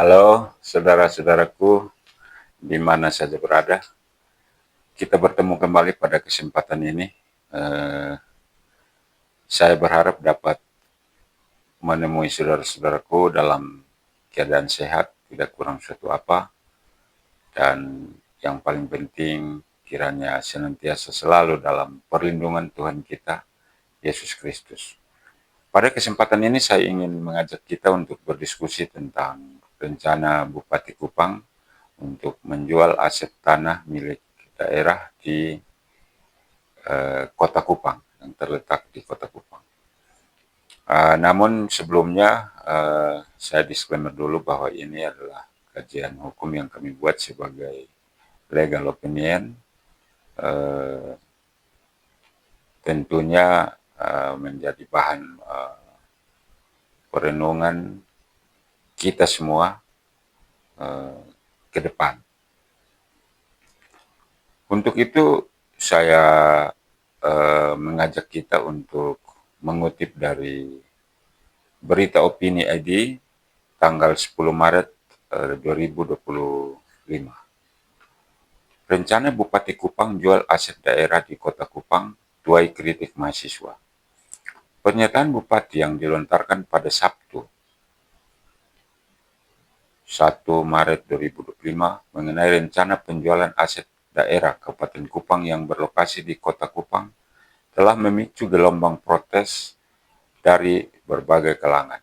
Halo, saudara-saudaraku, di mana saja berada. Kita bertemu kembali pada kesempatan ini. Eh, saya berharap dapat menemui saudara-saudaraku dalam keadaan sehat, tidak kurang suatu apa, dan yang paling penting kiranya senantiasa selalu dalam perlindungan Tuhan kita, Yesus Kristus. Pada kesempatan ini saya ingin mengajak kita untuk berdiskusi tentang rencana Bupati Kupang untuk menjual aset tanah milik daerah di Kota Kupang, yang terletak di Kota Kupang. Namun sebelumnya saya disclaimer dulu bahwa ini adalah kajian hukum yang kami buat sebagai legal opinion. Uh, Tentunya menjadi bahan perenungan kita semua ke depan. Untuk itu saya mengajak kita untuk mengutip dari Berita Opini ID tanggal 10 Maret 2025. Rencana Bupati Kupang jual aset daerah di Kota Kupang tuai kritik mahasiswa. Pernyataan Bupati yang dilontarkan pada Sabtu 1 Maret 2025 mengenai rencana penjualan aset daerah Kabupaten Kupang yang berlokasi di Kota Kupang telah memicu gelombang protes dari berbagai kalangan.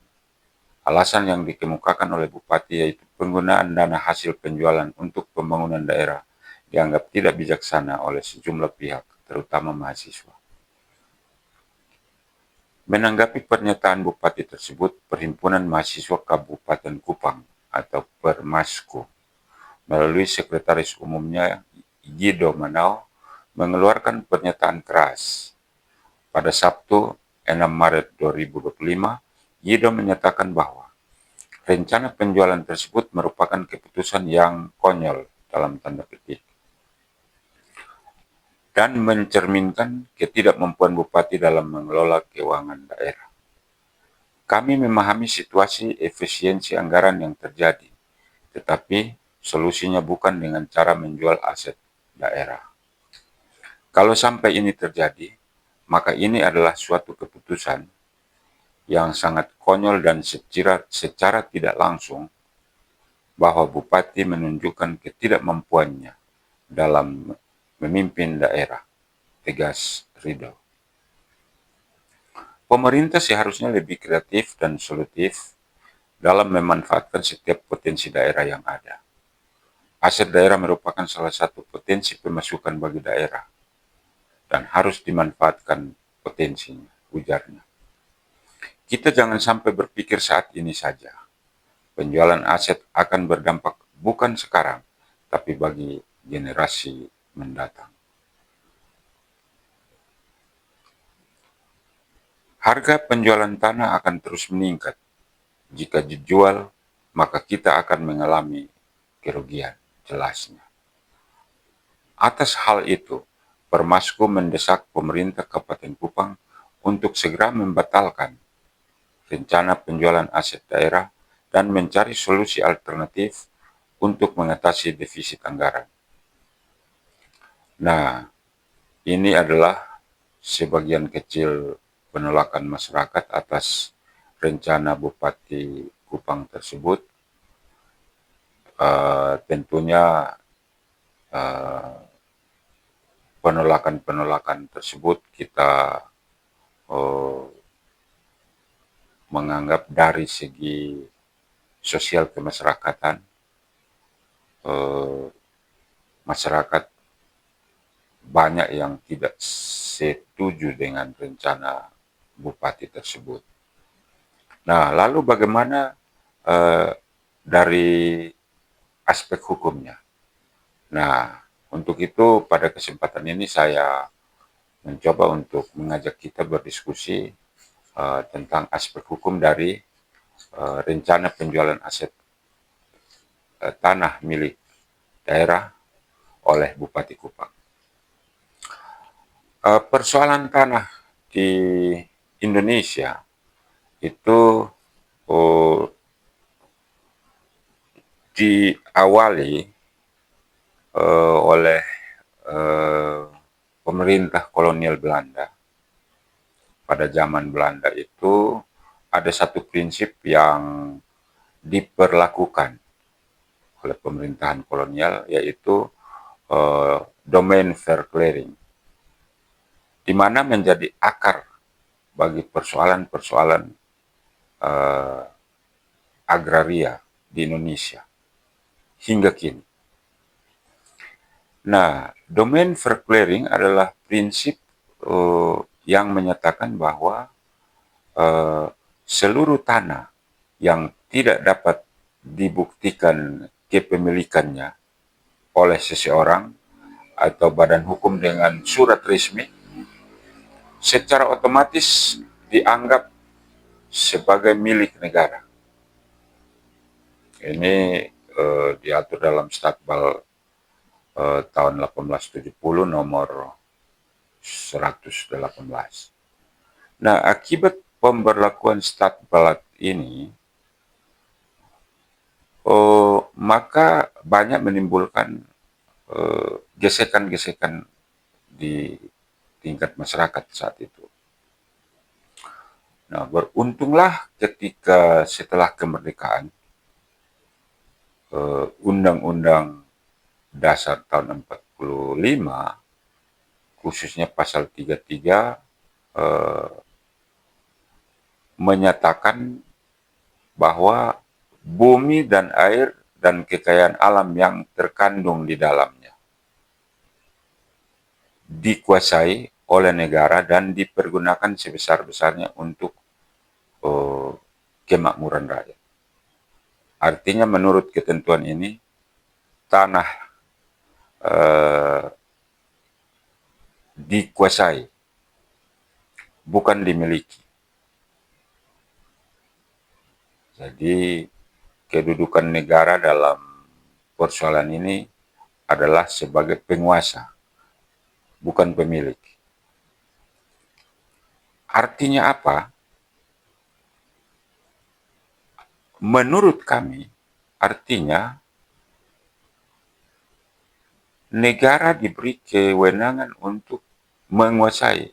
Alasan yang dikemukakan oleh Bupati yaitu penggunaan dana hasil penjualan untuk pembangunan daerah dianggap tidak bijaksana oleh sejumlah pihak, terutama mahasiswa. Menanggapi pernyataan Bupati tersebut, Perhimpunan Mahasiswa Kabupaten Kupang atau Permasku melalui Sekretaris Umumnya Yido Manao mengeluarkan pernyataan keras. Pada Sabtu 6 Maret 2025, Yido menyatakan bahwa rencana penjualan tersebut merupakan keputusan yang konyol dalam tanda petik dan mencerminkan ketidakmampuan Bupati dalam mengelola keuangan daerah. Kami memahami situasi efisiensi anggaran yang terjadi, tetapi solusinya bukan dengan cara menjual aset daerah. Kalau sampai ini terjadi, maka ini adalah suatu keputusan yang sangat konyol dan secara tidak langsung bahwa Bupati menunjukkan ketidakmampuannya dalam memimpin daerah, tegas Ridho. Pemerintah seharusnya lebih kreatif dan solutif dalam memanfaatkan setiap potensi daerah yang ada. Aset daerah merupakan salah satu potensi pemasukan bagi daerah dan harus dimanfaatkan potensinya, ujarnya. Kita jangan sampai berpikir saat ini saja. Penjualan aset akan berdampak bukan sekarang, tapi bagi generasi mendatang. Harga penjualan tanah akan terus meningkat. Jika dijual, maka kita akan mengalami kerugian, jelasnya. Atas hal itu, Permasku mendesak pemerintah Kabupaten Kupang untuk segera membatalkan rencana penjualan aset daerah dan mencari solusi alternatif untuk mengatasi defisit anggaran. Nah, ini adalah sebagian kecil penolakan masyarakat atas rencana Bupati Kupang tersebut. Tentunya penolakan-penolakan tersebut kita menganggap dari segi sosial kemasyarakatan, masyarakat banyak yang tidak setuju dengan rencana Bupati tersebut. Nah, lalu bagaimana dari aspek hukumnya? Nah, untuk itu pada kesempatan ini saya mencoba untuk mengajak kita berdiskusi tentang aspek hukum dari rencana penjualan aset tanah milik daerah oleh Bupati Kupang. Persoalan tanah di Indonesia itu diawali oleh eh, pemerintah kolonial Belanda. Pada zaman Belanda itu ada satu prinsip yang diperlakukan oleh pemerintahan kolonial, yaitu domain verclaring, di mana menjadi akar bagi persoalan-persoalan eh, agraria di Indonesia hingga kini. Nah, domain verclaring adalah prinsip yang menyatakan bahwa seluruh tanah yang tidak dapat dibuktikan kepemilikannya oleh seseorang atau badan hukum dengan surat resmi, secara otomatis dianggap sebagai milik negara. Ini diatur dalam Statbal tahun 1870 nomor 118. Nah, akibat pemberlakuan Statbal ini, maka banyak menimbulkan gesekan-gesekan di tingkat masyarakat saat itu. Nah, beruntunglah ketika setelah kemerdekaan, Undang-Undang Dasar tahun 45, khususnya pasal 33, menyatakan bahwa bumi dan air dan kekayaan alam yang terkandung di dalamnya dikuasai oleh negara dan dipergunakan sebesar-besarnya untuk kemakmuran rakyat. Artinya menurut ketentuan ini, tanah dikuasai, bukan dimiliki. Jadi kedudukan negara dalam persoalan ini adalah sebagai penguasa, bukan pemilik. Artinya apa? Menurut kami, artinya negara diberi kewenangan untuk menguasai,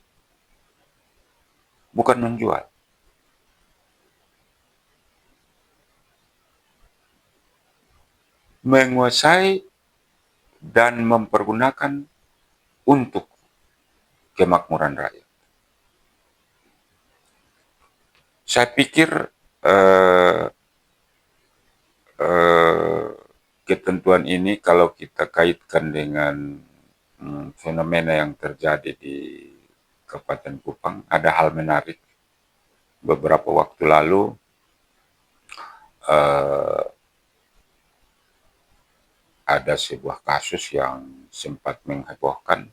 bukan menjual. Menguasai dan mempergunakan untuk kemakmuran rakyat. Saya pikir ketentuan ini kalau kita kaitkan dengan fenomena yang terjadi di Kabupaten Kupang, ada hal menarik. Beberapa waktu lalu ada sebuah kasus yang sempat menghebohkan,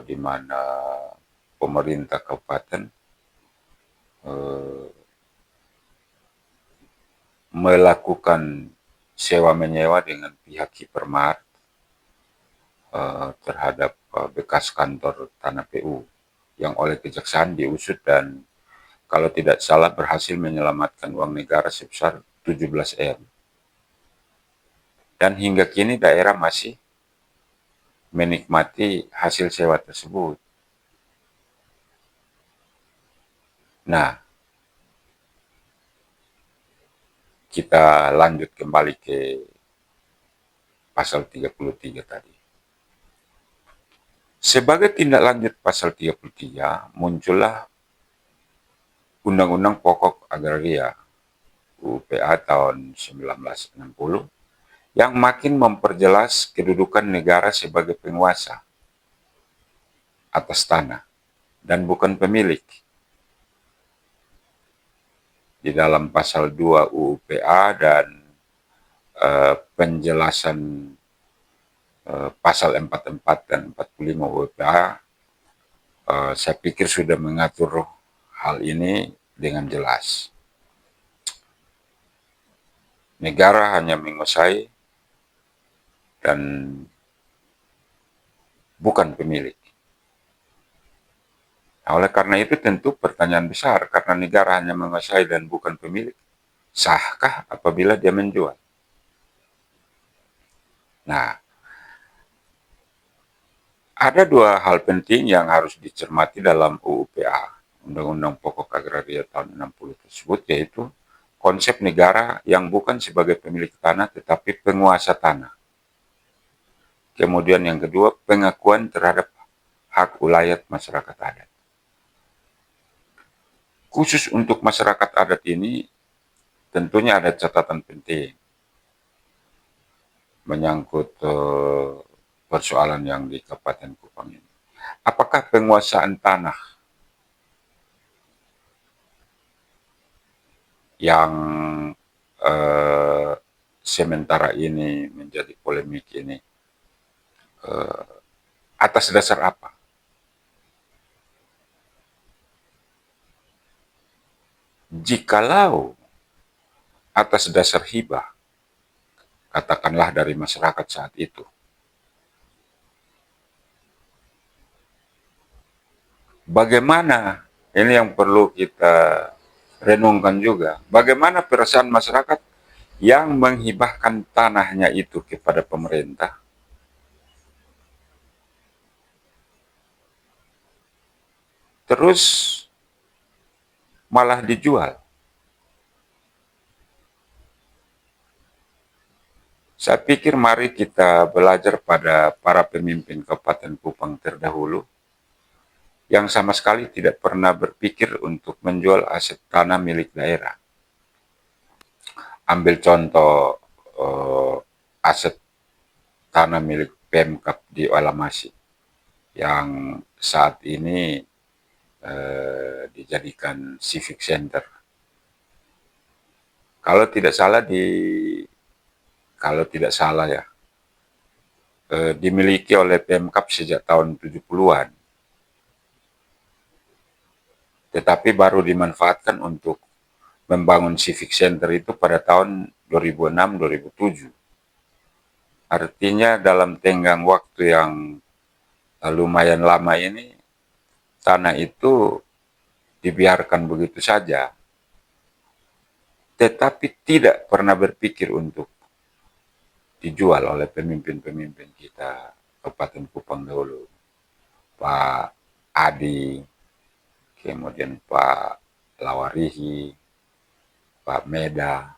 di mana pemerintah kabupaten melakukan sewa-menyewa dengan pihak hipermart terhadap bekas kantor tanah PU yang oleh kejaksaan diusut dan kalau tidak salah berhasil menyelamatkan uang negara sebesar 17 M. Dan hingga kini daerah masih menikmati hasil sewa tersebut. Nah, kita lanjut kembali ke pasal 33 tadi. Sebagai tindak lanjut pasal 33, muncullah Undang-Undang Pokok Agraria UPA tahun 1960 yang makin memperjelas kedudukan negara sebagai penguasa atas tanah dan bukan pemilik. Di dalam pasal 2 UUPA dan penjelasan pasal 44 dan 45 UUPA, saya pikir sudah mengatur hal ini dengan jelas. Negara hanya menguasai dan bukan pemilik. Nah, oleh karena itu tentu pertanyaan besar, karena negara hanya menguasai dan bukan pemilik, Sahkah apabila dia menjual? Nah, ada dua hal penting yang harus dicermati dalam UUPA, Undang-Undang Pokok Agraria tahun 60 tersebut, yaitu konsep negara yang bukan sebagai pemilik tanah tetapi penguasa tanah. Kemudian yang kedua, pengakuan terhadap hak ulayat masyarakat adat. Khusus untuk masyarakat adat ini, tentunya ada catatan penting menyangkut persoalan yang di Kabupaten Kupang ini. Apakah penguasaan tanah yang sementara ini menjadi polemik ini atas dasar apa? Jikalau atas dasar hibah, katakanlah dari masyarakat saat itu, bagaimana, ini yang perlu kita renungkan juga, bagaimana perasaan masyarakat yang menghibahkan tanahnya itu kepada pemerintah, terus malah dijual. Saya pikir mari kita belajar pada para pemimpin Kabupaten Kupang terdahulu yang sama sekali tidak pernah berpikir untuk menjual aset tanah milik daerah. Ambil contoh aset tanah milik Pemkab di Walamasi yang saat ini dijadikan civic center. Kalau tidak salah ya, dimiliki oleh Pemkab sejak tahun 70-an. Tetapi baru dimanfaatkan untuk membangun civic center itu pada tahun 2006-2007. Artinya dalam tenggang waktu yang lumayan lama ini, tanah itu dibiarkan begitu saja, tetapi tidak pernah berpikir untuk dijual oleh pemimpin-pemimpin kita Kabupaten Kupang dahulu. Pak Adi, kemudian Pak Lawarihi, Pak Meda,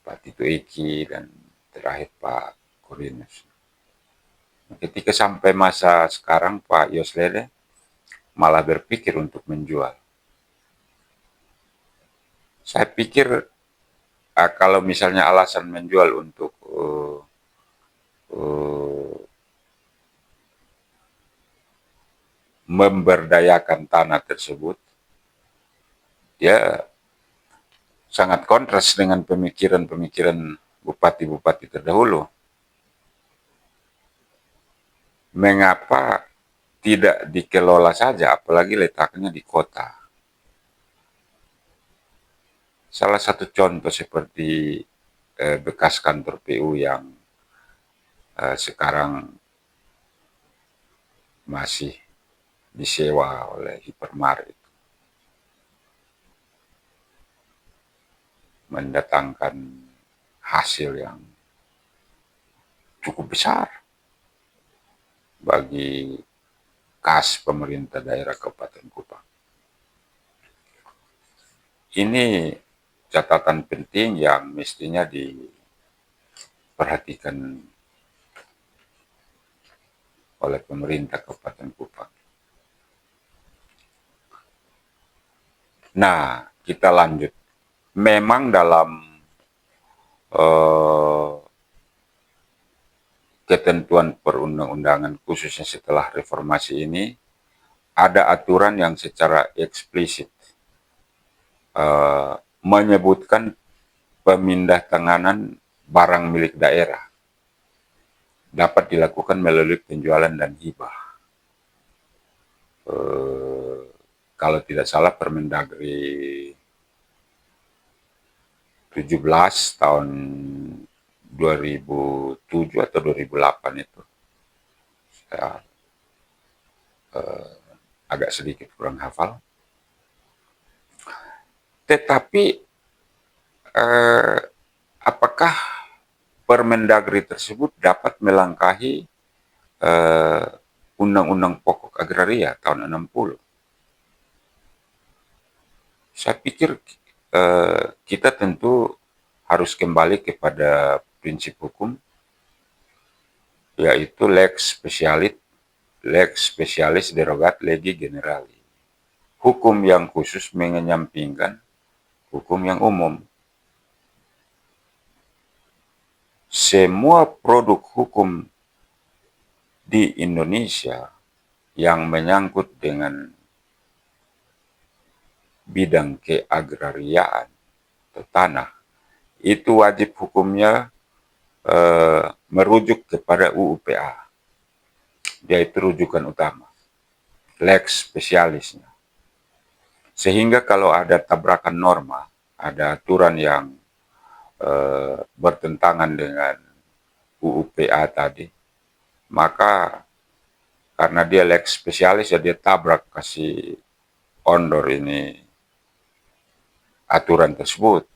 Pak Tito Eki, dan terakhir Pak Korinus. Ketika sampai masa sekarang Pak Yoslede malah berpikir untuk menjual. Saya pikir kalau misalnya alasan menjual untuk memberdayakan tanah tersebut, dia sangat kontras dengan pemikiran-pemikiran bupati-bupati terdahulu. Mengapa tidak dikelola saja, apalagi letaknya di kota? Salah satu contoh seperti bekas kantor PU yang sekarang masih disewa oleh Hypermart, mendatangkan hasil yang cukup besar bagi kas pemerintah daerah Kabupaten Kupang. Ini catatan penting yang mestinya diperhatikan oleh pemerintah Kabupaten Kupang. Nah, kita lanjut. Memang dalam ketentuan perundang-undangan khususnya setelah reformasi ini, ada aturan yang secara eksplisit menyebutkan pemindah tanganan barang milik daerah dapat dilakukan melalui penjualan dan hibah. Kalau tidak salah Permendagri 17 tahun 2007 atau 2008 itu. Saya agak sedikit kurang hafal. Tetapi eh, apakah Permendagri tersebut dapat melangkahi Undang-Undang Pokok Agraria tahun 60? Saya pikir kita tentu harus kembali kepada prinsip hukum, yaitu lex specialis derogat legi generali. Hukum yang khusus menyampingkan hukum yang umum. Semua produk hukum di Indonesia yang menyangkut dengan bidang keagrariaan atau tanah, itu wajib hukumnya merujuk kepada UUPA. Dia itu rujukan utama, lex spesialisnya. Sehingga kalau ada tabrakan norma, ada aturan yang bertentangan dengan UUPA tadi, maka karena dia lex spesialis ya dia tabrak, kasih ondor ini aturan tersebut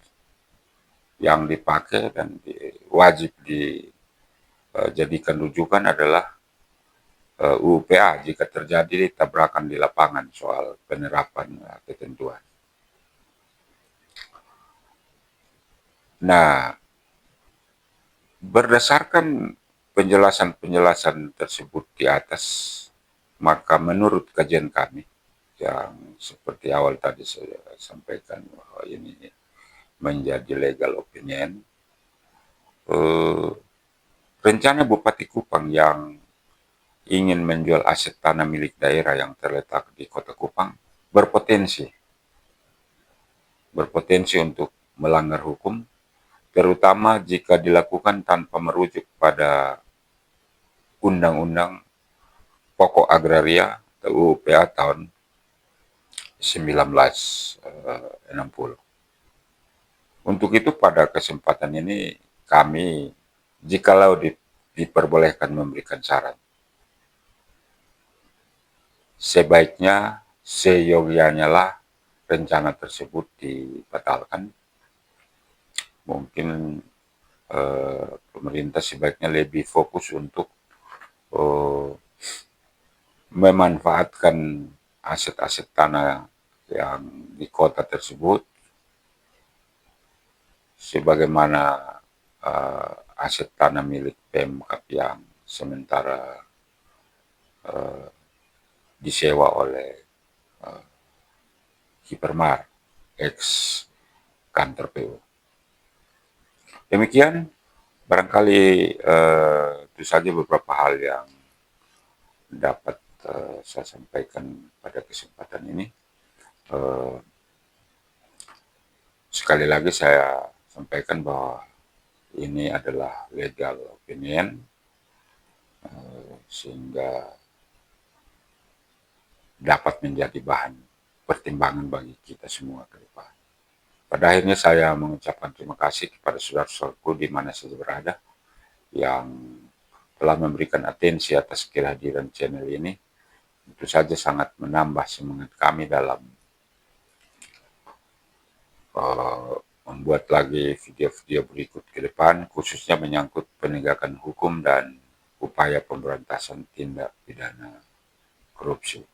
yang dipakai dan wajib dijadikan rujukan adalah UUPA jika terjadi tabrakan di lapangan soal penerapan ketentuan. Nah, berdasarkan penjelasan-penjelasan tersebut di atas, maka menurut kajian kami yang seperti awal tadi saya sampaikan bahwa ini menjadi legal opinion, rencana Bupati Kupang yang ingin menjual aset tanah milik daerah yang terletak di Kota Kupang berpotensi untuk melanggar hukum, terutama jika dilakukan tanpa merujuk pada Undang-Undang Pokok Agraria atau UUPA tahun 1960. Untuk itu pada kesempatan ini kami, jikalau diperbolehkan memberikan saran, sebaiknya seyogyanya lah rencana tersebut dibatalkan. Mungkin pemerintah sebaiknya lebih fokus untuk memanfaatkan aset-aset tanah yang di kota tersebut sebagaimana aset tanah milik Pemkab yang sementara disewa oleh Hipermar, ex kantor PU. Demikian, barangkali itu saja beberapa hal yang dapat saya sampaikan pada kesempatan ini. Sekali lagi saya sampaikan bahwa ini adalah legal opinion, sehingga dapat menjadi bahan pertimbangan bagi kita semua ke depan. Pada akhirnya saya mengucapkan terima kasih kepada saudara-saudaraku di mana saja berada yang telah memberikan atensi atas kehadiran channel ini. Tentu saja sangat menambah semangat kami dalam membuat lagi video-video berikut ke depan, khususnya menyangkut penegakan hukum dan upaya pemberantasan tindak pidana korupsi.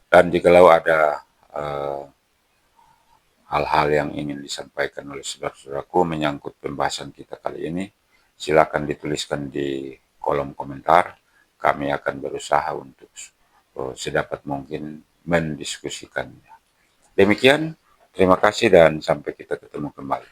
Dan jikalau ada hal-hal yang ingin disampaikan oleh saudara-saudaraku menyangkut pembahasan kita kali ini, silakan dituliskan di kolom komentar. Kami akan berusaha untuk sedapat mungkin mendiskusikannya. Demikian, terima kasih dan sampai kita ketemu kembali.